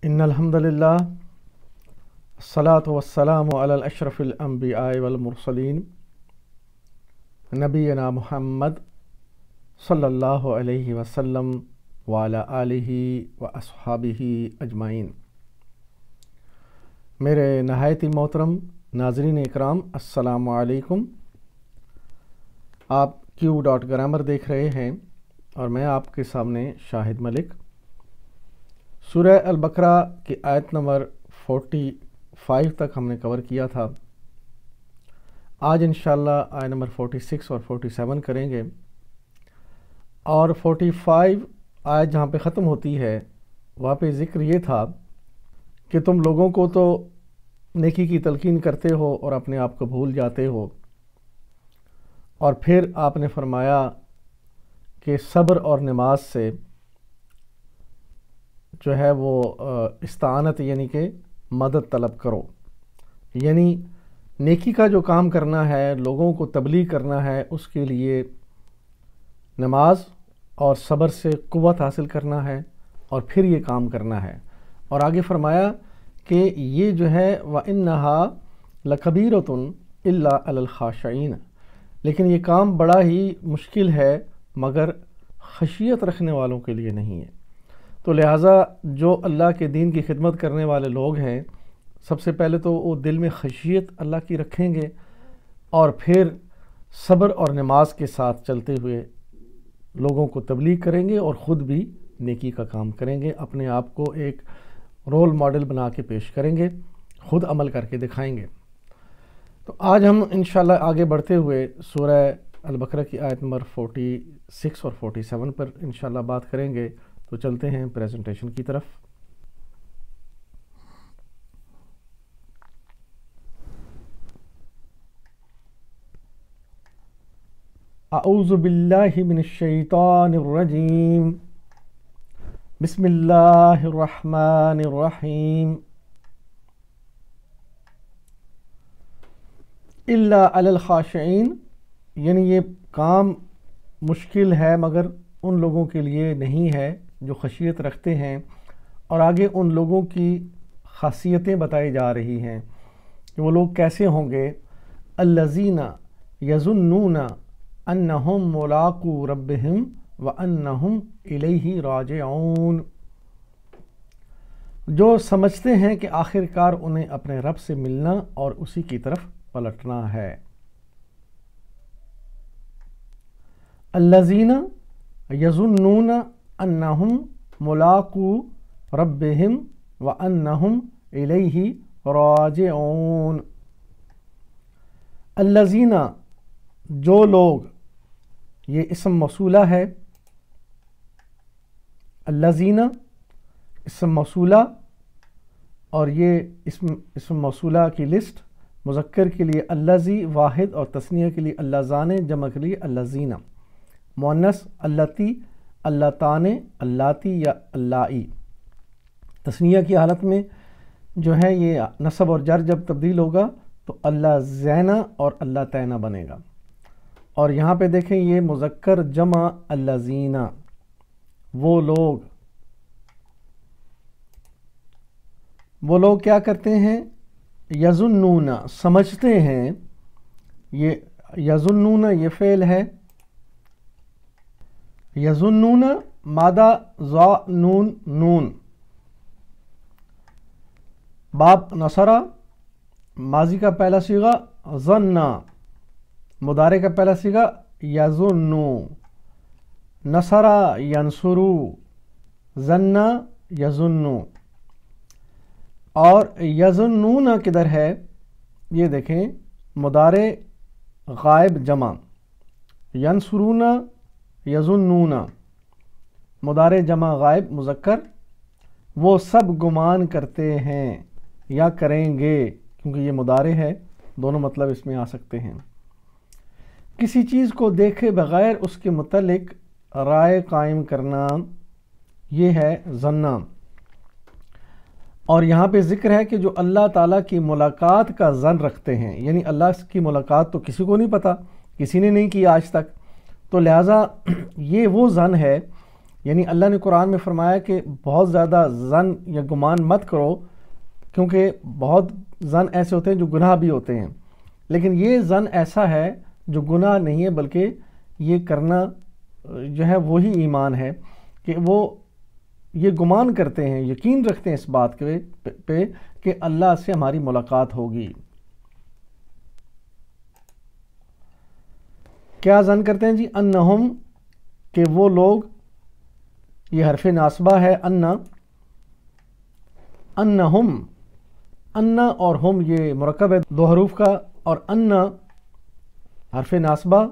ان الحمد للہ الصلاۃ والسلام علی اشرف الانبیاء والمرسلین نبینا محمد صلی اللہ علیہ وسلم وعلی آلہ واصحابہ اجمعین۔ میرے نہایت ہی محترم ناظرین اکرام، السلام علیکم۔ آپ Q.Grammar دیکھ رہے ہیں اور میں آپ کے سامنے شاہد ملک۔ سورہ البقرہ کی آیت نمبر 45 تک ہم نے کور کیا تھا۔ آج انشاءاللہ آیت نمبر 46 اور 47 کریں گے، اور 45 آیت جہاں پہ ختم ہوتی ہے وہاں پہ ذکر یہ تھا کہ تم لوگوں کو تو نیکی کی تلقین کرتے ہو اور اپنے آپ کو بھول جاتے ہو، اور پھر آپ نے فرمایا کہ صبر اور نماز سے جو ہے وہ استعانت یعنی کہ مدد طلب کرو، یعنی نیکی کا جو کام کرنا ہے، لوگوں کو تبلیغ کرنا ہے، اس کے لیے نماز اور صبر سے قوت حاصل کرنا ہے اور پھر یہ کام کرنا ہے۔ اور آگے فرمایا کہ یہ جو ہے وَإِنَّهَا لَكَبِيرَةٌ إِلَّا عَلَى الْخَاشِعِينَ، لیکن یہ کام بڑا ہی مشکل ہے مگر خشیت رکھنے والوں کے لیے نہیں ہے۔ تو لہٰذا جو اللہ کے دین کی خدمت کرنے والے لوگ ہیں، سب سے پہلے تو وہ دل میں خشیت اللہ کی رکھیں گے، اور پھر صبر اور نماز کے ساتھ چلتے ہوئے لوگوں کو تبلیغ کریں گے اور خود بھی نیکی کا کام کریں گے، اپنے آپ کو ایک رول ماڈل بنا کے پیش کریں گے، خود عمل کر کے دکھائیں گے۔ تو آج ہم انشاءاللہ آگے بڑھتے ہوئے سورہ البقرہ کی آیت نمبر 46 اور 47 پر انشاءاللہ بات کریں گے۔ تو چلتے ہیں پریزنٹیشن کی طرف۔ اعوذ باللہ من الشیطان الرجیم، بسم اللہ الرحمن الرحیم۔ الا علی الخاشعین، یعنی یہ کام مشکل ہے مگر ان لوگوں کے لیے نہیں ہے جو خشیت رکھتے ہیں، اور آگے ان لوگوں کی خاصیتیں بتائی جا رہی ہیں کہ وہ لوگ کیسے ہوں گے۔ الذین یظنون انہم ملاقو ربہم وانہم الیہ راجعون، جو سمجھتے ہیں کہ آخر کار انہیں اپنے رب سے ملنا اور اسی کی طرف پلٹنا ہے۔ الذین یظنون انہم ملاقو ربہم وانہم الیہ راجعون۔ الذین، جو لوگ، یہ اسم موصولہ ہے، الذین اسم موصولہ، اور یہ اسم موصولہ کی لسٹ مذکر کے لیے الذی واحد، اور تثنیہ کے لیے اللذان، جمع کے لیے الذین، مؤنث اللتی، اللتان، اللاتی یا اللائی۔ تثنیہ کی حالت میں جو ہے یہ نصب اور جر جب تبدیل ہوگا تو اللذین اور اللتین بنے گا، اور یہاں پہ دیکھیں یہ مذکر جمع الذین، وہ لوگ کیا کرتے ہیں؟ یظنون، سمجھتے ہیں۔ یہ یظنون یہ فعل ہے، یظنون مادہ ذا نون نون، باب نصرہ ماضی کا پہلا صیغہ ظن، مضارع کا پہلا صیغہ یظنو، نصرہ ینصرو، ظن یظنو۔ اور یظنون کدھر ہے؟ یہ دیکھیں مضارع غائب جمع، ینصرون یظنون، مضارع جمع غائب مذکر، وہ سب گمان کرتے ہیں یا کریں گے، کیونکہ یہ مضارع ہے، دونوں مطلب اس میں آ سکتے ہیں۔ کسی چیز کو دیکھے بغیر اس کے متعلق رائے قائم کرنا، یہ ہے ظن۔ اور یہاں پہ ذکر ہے کہ جو اللہ تعالیٰ کی ملاقات کا ظن رکھتے ہیں، یعنی اللہ کی ملاقات تو کسی کو نہیں پتہ، کسی نے نہیں کی آج تک، تو لہٰذا یہ وہ ظن ہے یعنی اللہ نے قرآن میں فرمایا کہ بہت زیادہ ظن یا گمان مت کرو، کیونکہ بہت ظن ایسے ہوتے ہیں جو گناہ بھی ہوتے ہیں، لیکن یہ ظن ایسا ہے جو گناہ نہیں ہے، بلکہ یہ کرنا جو ہے وہی ایمان ہے کہ وہ یہ گمان کرتے ہیں، یقین رکھتے ہیں اس بات پہ کہ اللہ سے ہماری ملاقات ہوگی۔ کیا ظن کرتے ہیں جی؟ انہم، کہ وہ لوگ، یہ حرف ناصبہ ہے انہم، انا اور ہم یہ مرکب ہے دو حروف کا، اور انا حرف ناصبہ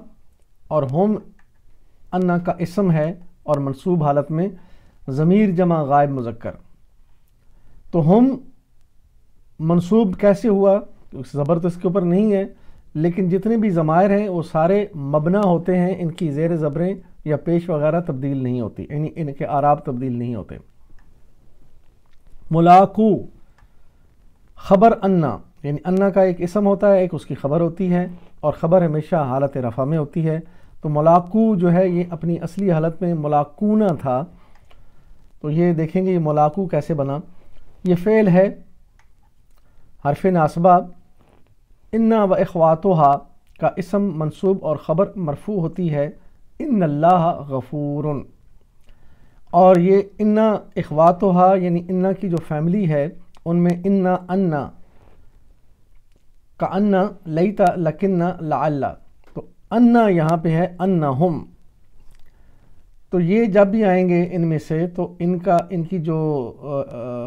اور ہم انا کا اسم ہے اور منصوب حالت میں ضمیر جمع غائب مذکر۔ تو ہم منصوب کیسے ہوا؟ زبر تو اس کے اوپر نہیں ہے، لیکن جتنے بھی ضمائر ہیں وہ سارے مبنا ہوتے ہیں، ان کی زیر زبریں یا پیش وغیرہ تبدیل نہیں ہوتی، یعنی ان کے اعراب تبدیل نہیں ہوتے۔ ملاقو، خبر انا، یعنی انا کا ایک اسم ہوتا ہے، ایک اس کی خبر ہوتی ہے، اور خبر ہمیشہ حالت رفع میں ہوتی ہے۔ تو ملاقو جو ہے یہ اپنی اصلی حالت میں ملاقونا تھا، تو یہ دیکھیں گے یہ ملاقو کیسے بنا۔ یہ فعل ہے حرف ناصبہ، انا و اخواتہا کا اسم منصوب اور خبر مرفوع ہوتی ہے ان اللہ غفور، اور یہ انا اخواتہا یعنی انا کی جو فیملی ہے ان میں انا کا انا لیتا لکنہ لعل، تو انا یہاں پہ ہے انہم، تو یہ جب بھی آئیں گے ان میں سے تو ان کی جو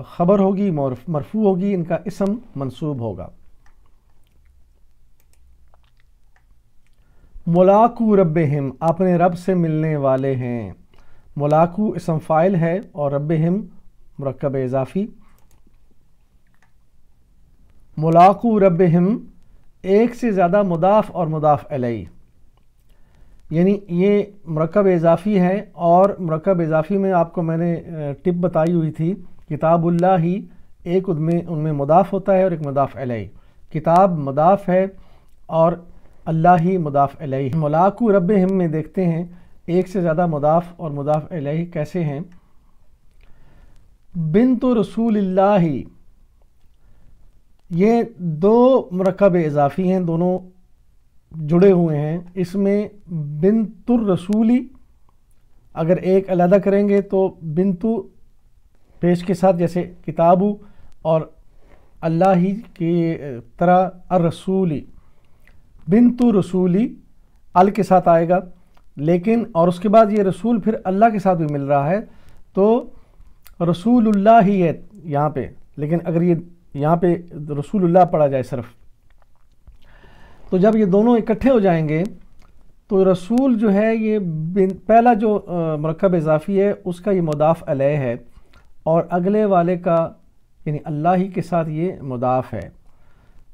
خبر ہوگی مرفوع ہوگی، ان کا اسم منصوب ہوگا۔ ملاقو ربہم، اپنے رب سے ملنے والے ہیں۔ ملاقو اسم فاعل ہے اور ربہم مرکب اضافی۔ ملاقو ربہم ایک سے زیادہ مضاف اور مضاف الیہ، یعنی یہ مرکب اضافی ہے، اور مرکب اضافی میں آپ کو میں نے ٹپ بتائی ہوئی تھی، کتاب اللہ ہی ایک ان میں مضاف ہوتا ہے اور ایک مضاف الیہ، کتاب مضاف ہے اور اللہ ہی مضاف الیہ۔ ملاقو ربہم میں دیکھتے ہیں ایک سے زیادہ مضاف اور مضاف الیہ کیسے ہیں۔ بنت رسول اللہ، یہ دو مرکب اضافی ہیں، دونوں جڑے ہوئے ہیں، اس میں بنت الرسولی اگر ایک علیحدہ کریں گے تو بنتو پیش کے ساتھ جیسے کتابو اور اللہ ہی کی طرح الرسولی، بنت رسولی ال کے ساتھ آئے گا، لیکن اور اس کے بعد یہ رسول پھر اللہ کے ساتھ بھی مل رہا ہے تو رسول اللہ ہی ہے یہاں پہ، لیکن اگر یہ یہاں پہ رسول اللہ پڑھا جائے صرف، تو جب یہ دونوں اکٹھے ہو جائیں گے تو رسول جو ہے یہ پہلا جو مرکب اضافی ہے اس کا یہ مضاف علیہ ہے، اور اگلے والے کا یعنی اللہ ہی کے ساتھ یہ مضاف ہے۔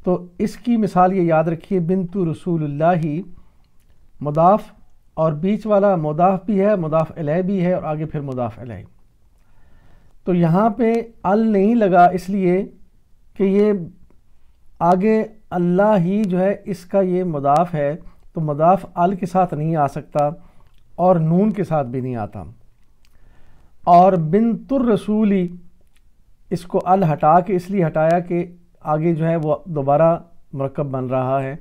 تو اس کی مثال یہ یاد رکھیے، بنت رسول اللہ مضاف اور بیچ والا مضاف بھی ہے، مضاف الیہ بھی ہے، اور آگے پھر مضاف الیہ۔ تو یہاں پہ ال نہیں لگا اس لیے کہ یہ آگے اللہ ہی جو ہے اس کا یہ مضاف ہے، تو مضاف ال کے ساتھ نہیں آ سکتا اور نون کے ساتھ بھی نہیں آتا، اور بنت الرسولی اس کو ال ہٹا کے اس لیے ہٹایا کہ آگے جو ہے وہ دوبارہ مرکب بن رہا ہے،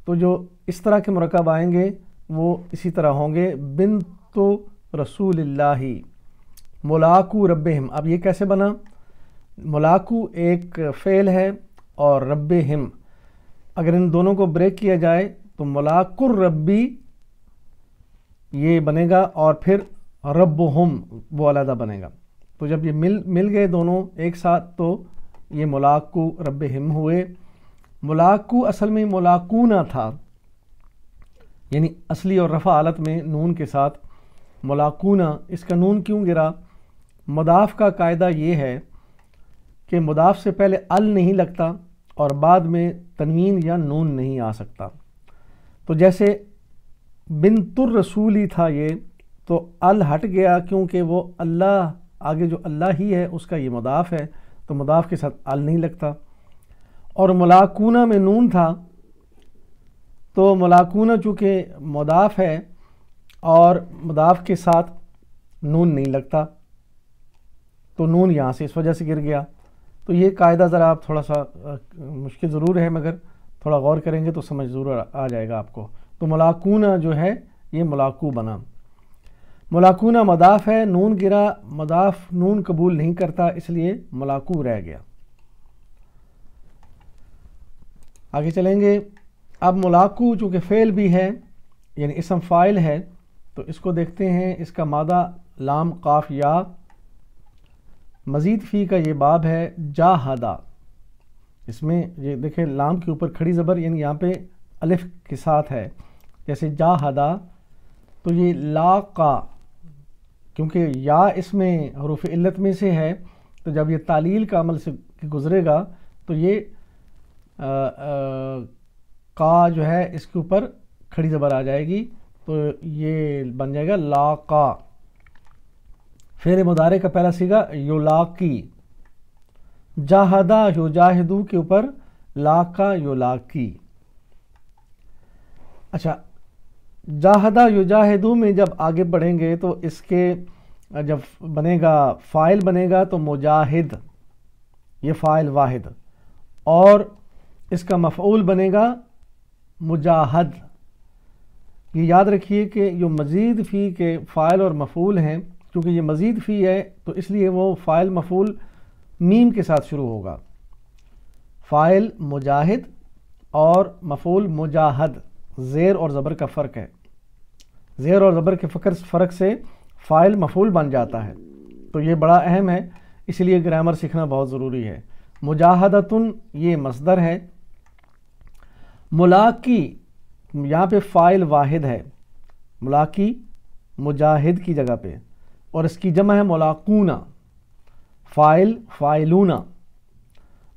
تو جو اس طرح کے مرکب آئیں گے وہ اسی طرح ہوں گے، بنت رسول اللہ ملاقو ربہم۔ اب یہ کیسے بنا؟ ملاقو ایک فعل ہے اور ربہم، اگر ان دونوں کو بریک کیا جائے تو ملاقو الربی یہ بنے گا، اور پھر ربہم وہ علیحدہ بنے گا، تو جب یہ مل گئے دونوں ایک ساتھ تو یہ ملاقو ربہم ہوئے۔ ملاقو اصل میں ملاقونا تھا، یعنی اصلی اور رفع حالت میں نون کے ساتھ ملاقونا۔ اس کا نون کیوں گرا؟ مضاف کا قاعدہ یہ ہے کہ مضاف سے پہلے ال نہیں لگتا اور بعد میں تنوین یا نون نہیں آ سکتا، تو جیسے بنت الرسولی تھا یہ تو ال ہٹ گیا کیونکہ وہ اللہ آگے جو اللہ ہی ہے اس کا یہ مضاف ہے، تو مضاف کے ساتھ ال نہیں لگتا، اور ملاقونا میں نون تھا تو ملاقونا چونکہ مضاف ہے اور مضاف کے ساتھ نون نہیں لگتا، تو نون یہاں سے اس وجہ سے گر گیا۔ تو یہ قاعدہ ذرا آپ تھوڑا سا مشکل ضرور ہے، مگر تھوڑا غور کریں گے تو سمجھ ضرور آ جائے گا آپ کو۔ تو ملاکون جو ہے یہ ملاکو بنا۔ ملاکون مضاف ہے، نون گرا، مضاف نون قبول نہیں کرتا، اس لیے ملاکو رہ گیا۔ آگے چلیں گے۔ اب ملاکو چونکہ فعل بھی ہے یعنی اسم فاعل ہے، تو اس کو دیکھتے ہیں۔ اس کا مادہ لام قاف یا، مزید فی کا یہ باب ہے جاہدہ۔ اس میں یہ دیکھیں لام کے اوپر کھڑی زبر یعنی یہاں پہ الف کے ساتھ ہے، جیسے جاہدہ، تو یہ لاقا، کیونکہ یا اس میں حروف علت میں سے ہے، تو جب یہ تعلیل کا عمل سے گزرے گا تو یہ کا جو ہے اس کے اوپر کھڑی زبر آ جائے گی، تو یہ بن جائے گا لاقا۔ فعل مضارع کا پہلا صیغہ یلاقی، جاہدہ یجاہدو کے اوپر لاقا یلاقی۔ اچھا، جاہدہ یجاہدو میں جب آگے بڑھیں گے تو اس کے جب بنے گا فاعل بنے گا تو مجاہد، یہ فاعل واحد، اور اس کا مفعول بنے گا مجاہد۔ یہ یاد رکھیے کہ جو مزید فی کے فاعل اور مفعول ہیں، کیونکہ یہ مزید فی ہے تو اس لیے وہ فاعل مفعول میم کے ساتھ شروع ہوگا۔ فاعل مجاہد اور مفعول مجاہد، زیر اور زبر کا فرق ہے، زیر اور زبر کے فرق سے فاعل مفعول بن جاتا ہے، تو یہ بڑا اہم ہے، اس لیے گرامر سیکھنا بہت ضروری ہے۔ مجاہدتن یہ مصدر ہے، ملاقی یہاں پہ فاعل واحد ہے، ملاقی مجاہد کی جگہ پہ، اور اس کی جمع ہے ملاقون، فاعل فاعلون،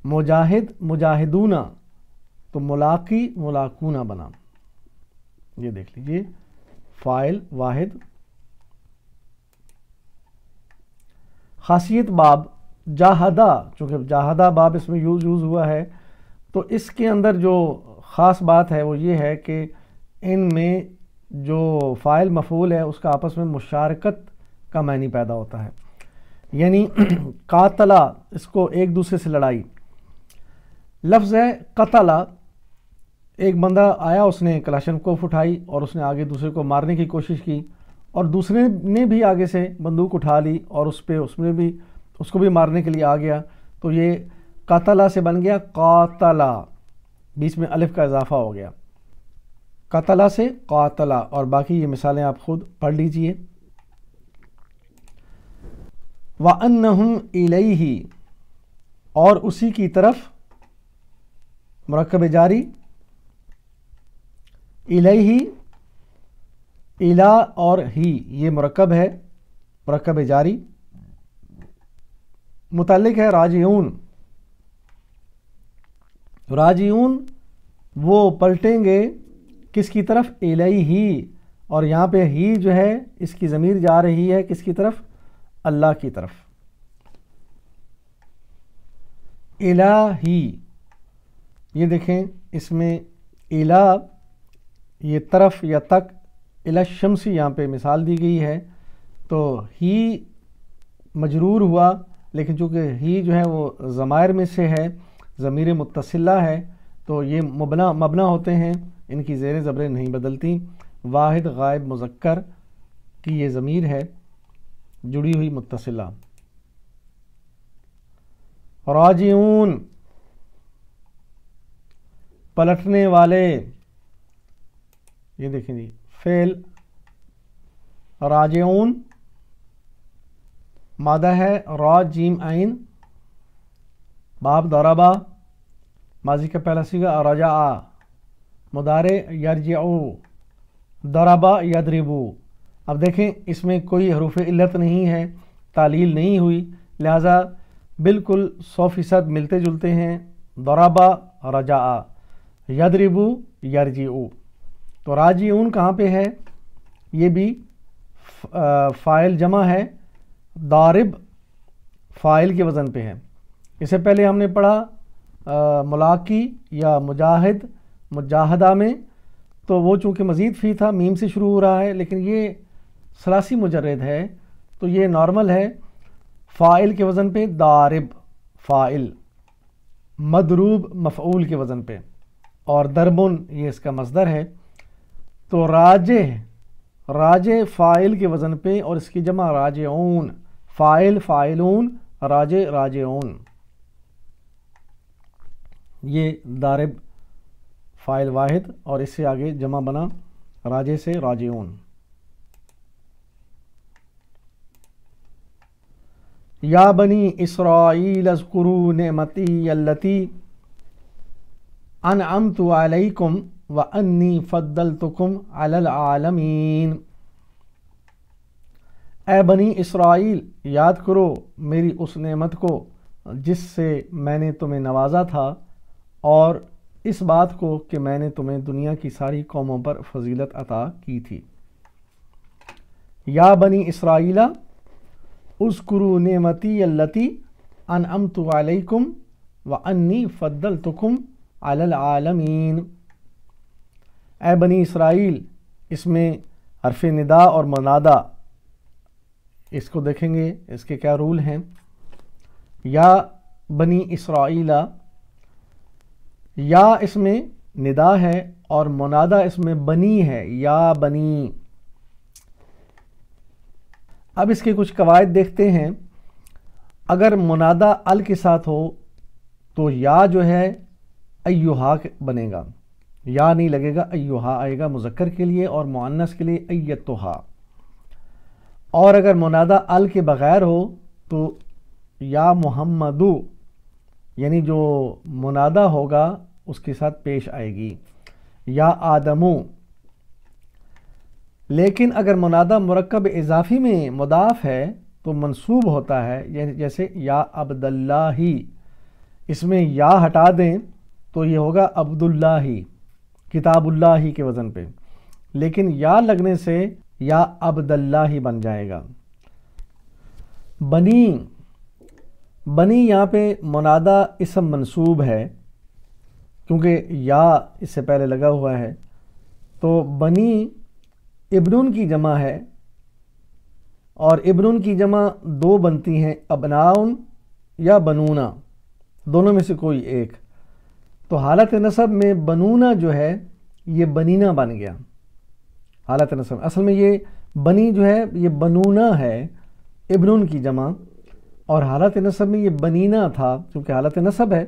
مجاہد مجاہدون، تو ملاقی ملاقون بنا۔ یہ دیکھ لیجئے، فاعل واحد۔ خاصیت باب جاہدہ، چونکہ جاہدہ باب اس میں یوز ہوا ہے، تو اس کے اندر جو خاص بات ہے وہ یہ ہے کہ ان میں جو فاعل مفعول ہے اس کا آپس میں مشارکت کا معنی پیدا ہوتا ہے، یعنی قاتلہ، اس کو ایک دوسرے سے لڑائی۔ لفظ ہے قتلہ، ایک بندہ آیا، اس نے کلاشنکوف اٹھائی اور اس نے آگے دوسرے کو مارنے کی کوشش کی، اور دوسرے نے بھی آگے سے بندوق اٹھا لی اور اس کو بھی مارنے کے لیے آ گیا، تو یہ قاتلہ سے بن گیا قاتلہ، بیچ میں الف کا اضافہ ہو گیا، قاتلہ سے قاتلہ۔ اور باقی یہ مثالیں آپ خود پڑھ لیجئے۔ وَأَنَّهُمْ إِلَيْهِ، اور اسی کی طرف، مرکب جاری، الیہ، الا اور ہی، یہ مرکب ہے، مرکب جاری، متعلق ہے راجعون۔ راجعون وہ پلٹیں گے کس کی طرف؟ الیہ، اور یہاں پہ ہی جو ہے اس کی ضمیر جا رہی ہے کس کی طرف؟ اللہ کی طرف۔ الہی، یہ دیکھیں اس میں الہ، یہ طرف یا تک، الہ الشمس یہاں پہ مثال دی گئی ہے، تو ہی مجرور ہوا، لیکن چونکہ ہی جو ہے وہ ضمائر میں سے ہے، ضمیر متصلہ ہے، تو یہ مبنا ہوتے ہیں، ان کی زیر زبریں نہیں بدلتی۔ واحد غائب مذکر کی یہ ضمیر ہے جڑی ہوئی متصلہ۔ راجعون پلٹنے والے، یہ دیکھیں جی، فعل راجعون مادہ ہے را جیم عین، باب ضربا، ماضی کا پہلا صیغہ رجع، مضارع یرجعو، ضربا یضربو۔ اب دیکھیں اس میں کوئی حروف علت نہیں ہے، تعلیل نہیں ہوئی، لہذا بالکل 100% ملتے جلتے ہیں، ضربا رجع، یضربو یرجعو۔ تو راجعون کہاں پہ ہے؟ یہ بھی فاعل جمع ہے، ضارب فاعل کے وزن پہ ہے۔ اس سے پہلے ہم نے پڑھا ملاقی یا مجاہد، مجاہدہ میں، تو وہ چونکہ مزید فی تھا، میم سے شروع ہو رہا ہے، لیکن یہ ثلاثی مجرد ہے، تو یہ نارمل ہے فاعل کے وزن پہ، دارب فاعل، مدروب مفعول کے وزن پہ، اور دربن یہ اس کا مصدر ہے۔ تو راجع فاعل کے وزن پہ اور اس کی جمع راجعون، فاعل فاعلون، راجع راجعون۔ یہ دارب فاعل واحد اور اس سے آگے جمع بنا راجع سے راجعون۔ یا بنی اسرائیل اذکروا نعمتی التی انعمت علیکم وانی فضلتکم علی العالمین۔ اے بنی اسرائیل، یاد کرو میری اس نعمت کو جس سے میں نے تمہیں نوازا تھا، اور اس بات کو کہ میں نے تمہیں دنیا کی ساری قوموں پر فضیلت عطا کی تھی۔ یا بنی اسرائیل اذکروا نعمتی التی انعمت علیکم وانی فضلتکم علی العالمین۔ اے بنی اسرائیل، اس میں حرف ندا اور منادہ، اس کو دیکھیں گے اس کے کیا رول ہیں۔ یا بنی اسرائیل، یا اس میں ندا ہے اور منادہ اس میں بنی ہے، یا بنی۔ اب اس کے کچھ قواعد دیکھتے ہیں۔ اگر منادہ ال کے ساتھ ہو تو یا جو ہے ایہا بنے گا، یا نہیں لگے گا، ایہا آئے گا مذکر کے لیے، اور مؤنث کے لیے ایتھا۔ اور اگر منادہ ال کے بغیر ہو تو یا محمدو، یعنی جو منادہ ہوگا اس کے ساتھ پیش آئے گی، یا آدمو۔ لیکن اگر منادہ مرکب اضافی میں مضاف ہے تو منصوب ہوتا ہے، یعنی جیسے یا عبداللہ، اس میں یا ہٹا دیں تو یہ ہوگا عبداللہ، کتاب اللہ کے وزن پہ، لیکن یا لگنے سے یا عبداللہ بن جائے گا۔ بنی، بنی یہاں پہ منادہ اسم منصوب ہے کیونکہ یا اس سے پہلے لگا ہوا ہے، تو بنی ابنن کی جمع ہے، اور ابنن کی جمع دو بنتی ہیں، ابناؤن یا بنونا، دونوں میں سے کوئی ایک۔ تو حالت نصب میں بنونا جو ہے یہ بنینا بن گیا حالت نصب۔ اصل میں یہ بنی جو ہے یہ بنونا ہے، ابنن کی جمع، اور حالت نصب میں یہ بنینا تھا کیونکہ حالت نصب ہے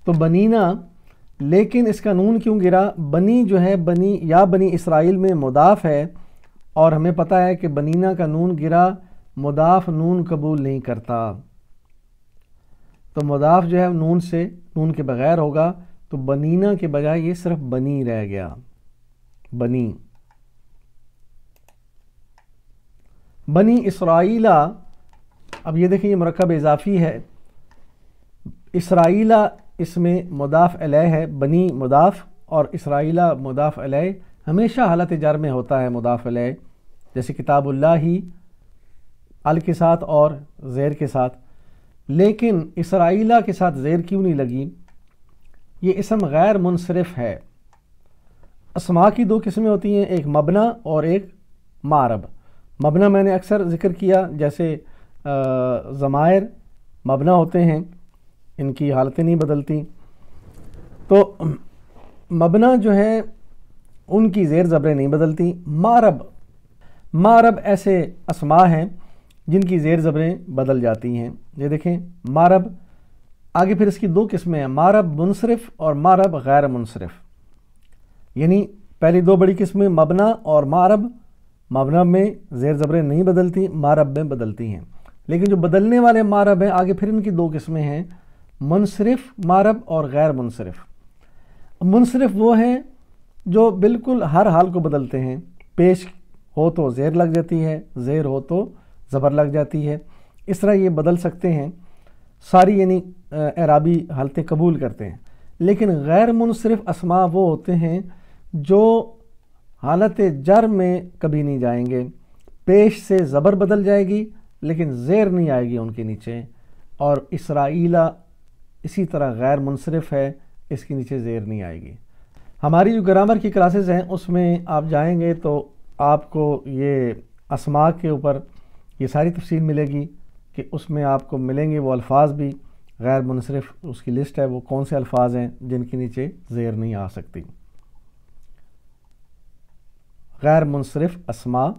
تو بنینا۔ لیکن اس کا نون کیوں گرا؟ بنی جو ہے بنی یا بنی اسرائیل میں مضاف ہے، اور ہمیں پتہ ہے کہ بنینا کا نون گرا مضاف نون قبول نہیں کرتا، تو مضاف جو ہے نون سے، نون کے بغیر ہوگا، تو بنینا کے بجائے یہ صرف بنی رہ گیا، بنی۔ بنی اسرائیل، اب یہ دیکھیں یہ مرکب اضافی ہے، اسرائیل اس میں مضاف الیہ ہے، بنی مضاف اور اسرائیل مضاف الیہ، ہمیشہ حالت جر میں ہوتا ہے مضاف الیہ، جیسے کتاب اللہ ہی ال کے ساتھ اور زیر کے ساتھ۔ لیکن اسرائیل کے ساتھ زیر کیوں نہیں لگی؟ یہ اسم غیر منصرف ہے۔ اسماء کی دو قسمیں ہوتی ہیں، ایک مبنا اور ایک معرب۔ مبنا میں نے اکثر ذکر کیا، جیسے ضمائر مبنا ہوتے ہیں، ان کی حالتیں نہیں بدلتی، تو مبنا جو ہے ان کی زیر زبریں نہیں بدلتی۔ معرب ایسے اسماء ہیں جن کی زیر زبریں بدل جاتی ہیں۔ یہ دیکھیں معرب، آگے پھر اس کی دو قسمیں ہیں، معرب منصرف اور معرب غیر منصرف، یعنی پہلی دو بڑی قسمیں مبنا اور معرب۔ مبنا میں زیر زبریں نہیں بدلتی، معرب میں بدلتی ہیں، لیکن جو بدلنے والے معرب ہیں آگے پھر ان کی دو قسمیں ہیں، منصرف معرب اور غیر منصرف۔ منصرف وہ ہیں جو بالکل ہر حال کو بدلتے ہیں، پیش ہو تو زیر لگ جاتی ہے، زیر ہو تو زبر لگ جاتی ہے، اس طرح یہ بدل سکتے ہیں ساری، یعنی اعرابی حالتیں قبول کرتے ہیں۔ لیکن غیر منصرف اسماء وہ ہوتے ہیں جو حالت جر میں کبھی نہیں جائیں گے، پیش سے زبر بدل جائے گی لیکن زیر نہیں آئے گی ان کے نیچے، اور اسرائیلہ اسی طرح غیر منصرف ہے، اس کے نیچے زیر نہیں آئے گی۔ ہماری جو گرامر کی کلاسز ہیں اس میں آپ جائیں گے تو آپ کو یہ اسماء کے اوپر یہ ساری تفصیل ملے گی کہ اس میں آپ کو ملیں گے وہ الفاظ بھی، غیر منصرف اس کی لسٹ ہے، وہ کون سے الفاظ ہیں جن کے نیچے زیر نہیں آ سکتی۔ غیر منصرف اسماء،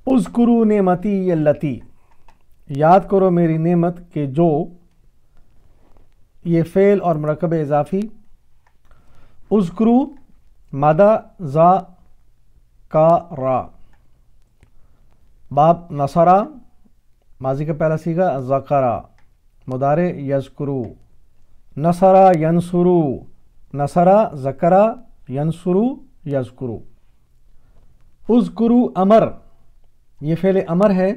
اذکروا نعمتی اللتی، یاد کرو میری نعمت کہ جو، یہ فعل اور مرکب اضافی، اذکروا مادہ زا کا را، باب نصرہ ماضی کا پہلا صیغہ ذکرہ، مضارع یذکرو، نصرہ ینصرو، نصرہ ذکرہ ینصرو یذکرو۔ اذکروا امر، یہ فعل امر ہے،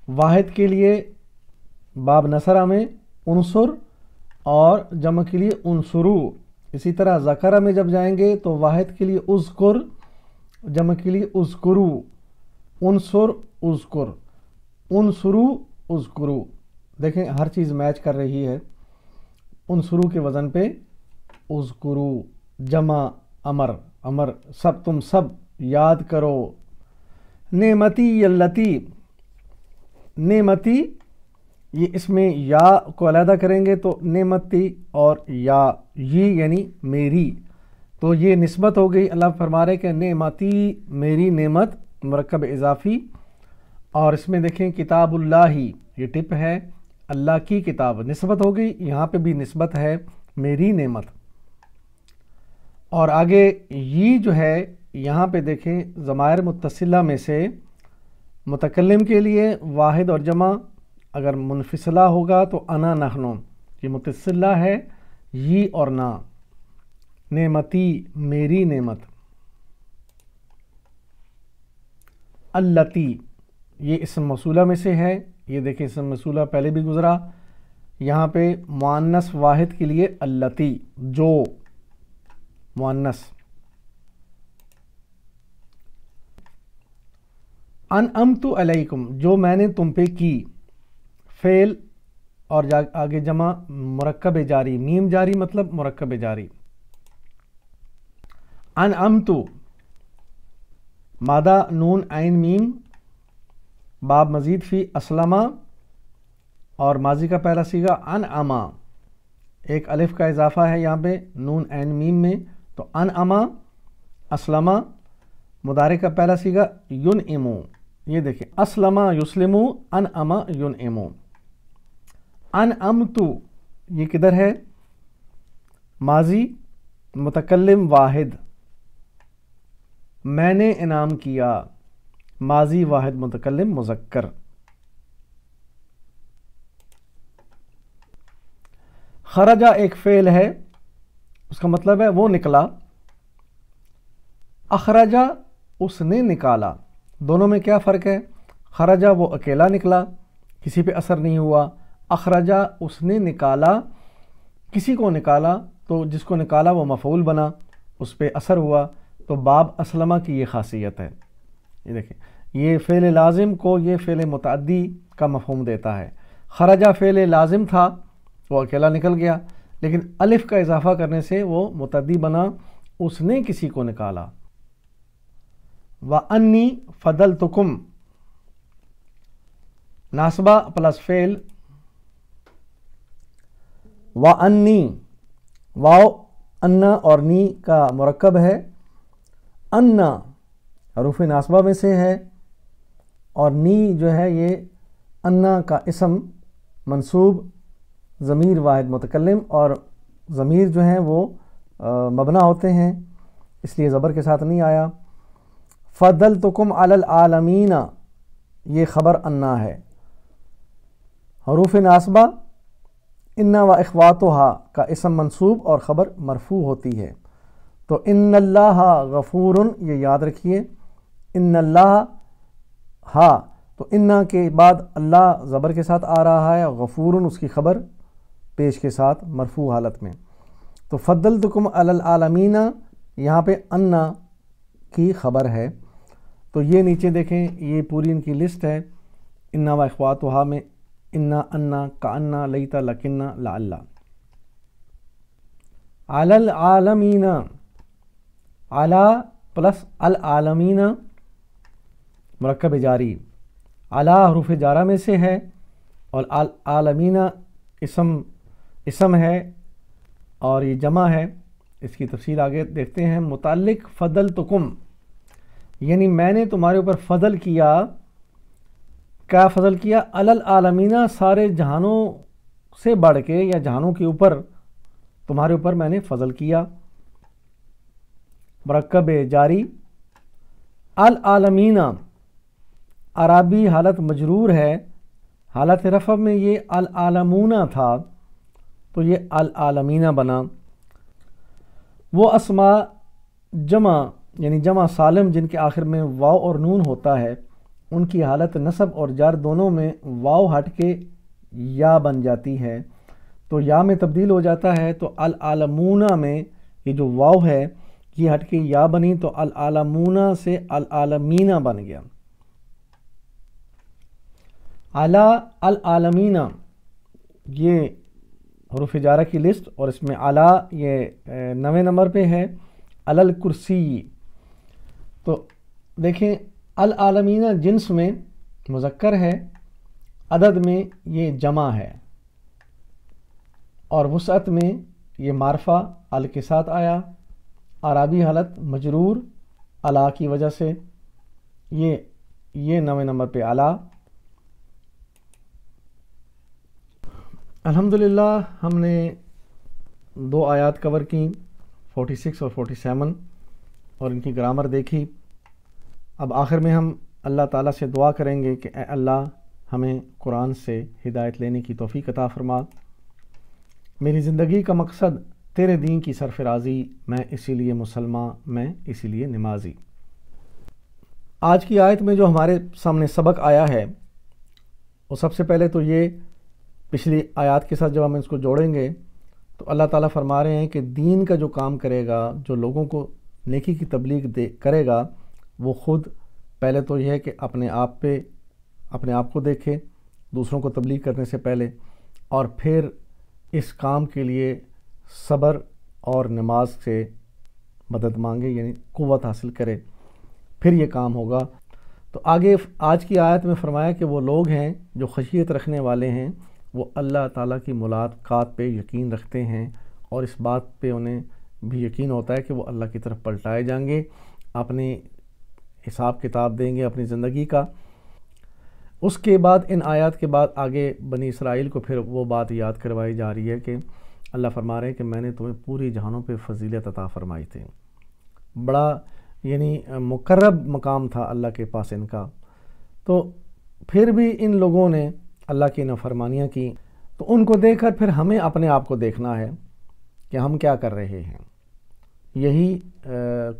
واحد کے لیے باب نصرہ میں انصر اور جمع کے لیے انصرو، اسی طرح ذکرہ میں جب جائیں گے تو واحد کے لیے اذکر، جمع کے لیے اذکرو، انصر اذکر، انصرو اذکرو۔ دیکھیں ہر چیز میچ کر رہی ہے، انصرو کے وزن پہ اذکرو، جمع امر، امر سب، تم سب یاد کرو۔ نعمتی اللتی، نعمتی یہ اس میں یا کو علیحدہ کریں گے تو نعمتی اور یا یہ یعنی میری، تو یہ نسبت ہو گئی۔ اللہ فرما رہے کہ نعمتی میری نعمت، مرکب اضافی، اور اس میں دیکھیں کتاب اللہ ہی، یہ ٹپ ہے، اللہ کی کتاب نسبت ہو گئی، یہاں پہ بھی نسبت ہے میری نعمت۔ اور آگے یہ جو ہے یہاں پہ دیکھیں ضمائر متصلہ میں سے متکلم کے لیے واحد اور جمع اگر منفصلہ ہوگا تو انا نحنو، یہ متصلہ ہے یہ اور نا، نعمتی میری نعمت، اللتی یہ اسم موصولہ میں سے ہے، یہ دیکھیں اسم موصولہ پہلے بھی گزرا، یہاں پہ مؤنث واحد کے لیے اللتی، جو مؤنث۔ انعمت علیکم جو میں نے تم پہ کی، فعل اور آگے جمع مرکب جاری، میم جاری مطلب مرکب جاری۔ انعمت مادہ نون عین میم، باب مزید فی اسلمہ، اور ماضی کا پہلا صیغہ انعما، ایک الف کا اضافہ ہے یہاں پہ نون عین میم میں، تو انعما اسلمہ، مضارع کا پہلا صیغہ ینعمو، یہ دیکھیں اسلمہ یسلمو، انعما ینعمو۔ انعمتو یہ کدھر ہے؟ ماضی متکلم واحد، میں نے انعام کیا، ماضی واحد متکلم مذکر۔ خرجہ ایک فعل ہے، اس کا مطلب ہے وہ نکلا، اخرجہ اس نے نکالا، دونوں میں کیا فرق ہے؟ خرجہ وہ اکیلا نکلا، کسی پہ اثر نہیں ہوا، اخرجہ اس نے نکالا، کسی کو نکالا تو جس کو نکالا وہ مفعول بنا، اس پہ اثر ہوا، تو باب اسلمہ کی یہ خاصیت ہے۔ یہ دیکھیں یہ فعل لازم کو یہ فعل متعدی کا مفہوم دیتا ہے۔ خرجہ فعل لازم تھا، وہ اکیلا نکل گیا، لیکن الف کا اضافہ کرنے سے وہ متعدی بنا، اس نے کسی کو نکالا۔ وَأَنِّي فَضَلْتُكُمْ ناصبہ پلس فعل، وَأَنِّي واو انا اور نی کا مرکب ہے، انا حروف ناصبہ میں سے ہے، اور نی جو ہے یہ انا کا اسم منصوب، ضمیر واحد متکلم، اور ضمیر جو ہیں وہ مبنا ہوتے ہیں، اس لیے زبر کے ساتھ نہیں آیا۔ فضلتکم علی العالمین یہ خبر انا ہے، حروف ناصبہ انا و اخواتہا کا اسم منصوب اور خبر مرفوع ہوتی ہے، تو ان اللہ غفور یہ یاد رکھیے، ان اللہ ہا تو انا کے بعد اللہ زبر کے ساتھ آ رہا ہے، غفور اس کی خبر پیش کے ساتھ مرفوع حالت میں، تو فضلتکم علی العالمین یہاں پہ انا کی خبر ہے۔ تو یہ نیچے دیکھیں یہ پوری ان کی لسٹ ہے، انا و اخواتہا میں انا انا کانا لیتا لکنا لعل، علی العالمین، علی پلس العالمین مرکب جاری علا حروف جارہ میں سے ہے، اور عالمین اسم ہے اور یہ جمع ہے۔ اس کی تفصیل آگے دیکھتے ہیں۔ متعلق فضلتکم، یعنی میں نے تمہارے اوپر فضل کیا۔ کیا فضل کیا؟ العالمین، سارے جہانوں سے بڑھ کے یا جہانوں کے اوپر تمہارے اوپر میں نے فضل کیا۔ مرکب جاری العالمین عربی حالت مجرور ہے، حالت رفع میں یہ العالمون تھا تو یہ العالمین بنا۔ وہ اسماء جمع یعنی جمع سالم جن کے آخر میں واو اور نون ہوتا ہے، ان کی حالت نصب اور جر دونوں میں واو ہٹ کے یا بن جاتی ہے، تو یا میں تبدیل ہو جاتا ہے۔ تو العالمون میں یہ جو واو ہے یہ ہٹ کے یا بنی تو العالمون سے العالمین بن گیا۔ علی العالمین یہ حروف جارہ کی لسٹ، اور اس میں علی یہ 9ویں نمبر پہ ہے۔ علی الکرسی، تو دیکھیں العالمین جنس میں مذکر ہے، عدد میں یہ جمع ہے، اور وسعت میں یہ معرفہ ال کے ساتھ آیا۔ عربی حالت مجرور علا کی وجہ سے، یہ 9ویں نمبر پہ علا۔ الحمدللہ ہم نے 2 آیات کور کی، 46 اور 47، اور ان کی گرامر دیکھی۔ اب آخر میں ہم اللہ تعالیٰ سے دعا کریں گے کہ اے اللہ ہمیں قرآن سے ہدایت لینے کی توفیق عطا فرما۔ میری زندگی کا مقصد تیرے دین کی سرفرازی، میں اسی لیے مسلمان، میں اسی لیے نمازی۔ آج کی آیت میں جو ہمارے سامنے سبق آیا ہے وہ سب سے پہلے تو یہ، پچھلی آیات کے ساتھ جب ہم اس کو جوڑیں گے تو اللہ تعالیٰ فرما رہے ہیں کہ دین کا جو کام کرے گا، جو لوگوں کو نیکی کی تبلیغ کرے گا، وہ خود پہلے تو یہ ہے کہ اپنے آپ کو دیکھے دوسروں کو تبلیغ کرنے سے پہلے، اور پھر اس کام کے لیے صبر اور نماز سے مدد مانگے، یعنی قوت حاصل کرے، پھر یہ کام ہوگا۔ تو آگے آج کی آیت میں فرمایا کہ وہ لوگ ہیں جو خشیت رکھنے والے ہیں، وہ اللہ تعالیٰ کی ملاقات پہ یقین رکھتے ہیں، اور اس بات پہ انہیں بھی یقین ہوتا ہے کہ وہ اللہ کی طرف پلٹائے جائیں گے، اپنے حساب کتاب دیں گے اپنی زندگی کا۔ اس کے بعد ان آیات کے بعد آگے بنی اسرائیل کو پھر وہ بات یاد کروائی جا رہی ہے کہ اللہ فرما رہے ہیں کہ میں نے تمہیں پوری جہانوں پہ فضیلت عطا فرمائی تھی۔ بڑا یعنی مقرب مقام تھا اللہ کے پاس ان کا، تو پھر بھی ان لوگوں نے اللہ کی نافرمانیاں کی، تو ان کو دیکھ کر پھر ہمیں اپنے آپ کو دیکھنا ہے کہ ہم کیا کر رہے ہیں۔ یہی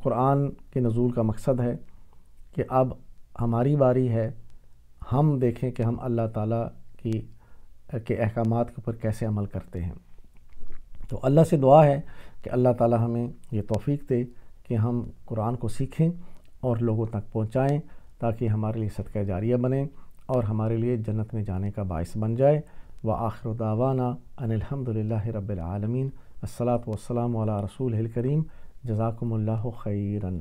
قرآن کے نزول کا مقصد ہے کہ اب ہماری باری ہے، ہم دیکھیں کہ ہم اللہ تعالیٰ کے احکامات کے اوپر کیسے عمل کرتے ہیں۔ تو اللہ سے دعا ہے کہ اللہ تعالیٰ ہمیں یہ توفیق دے کہ ہم قرآن کو سیکھیں اور لوگوں تک پہنچائیں، تاکہ ہمارے لیے صدقہ جاریہ بنے اور ہمارے لیے جنت میں جانے کا باعث بن جائے۔ وآخر دعوانا ان الحمد للہ رب العالمین۔ الصلاۃ والسلام علی رسولہ الکریم۔ جزاکم اللہ خیراً۔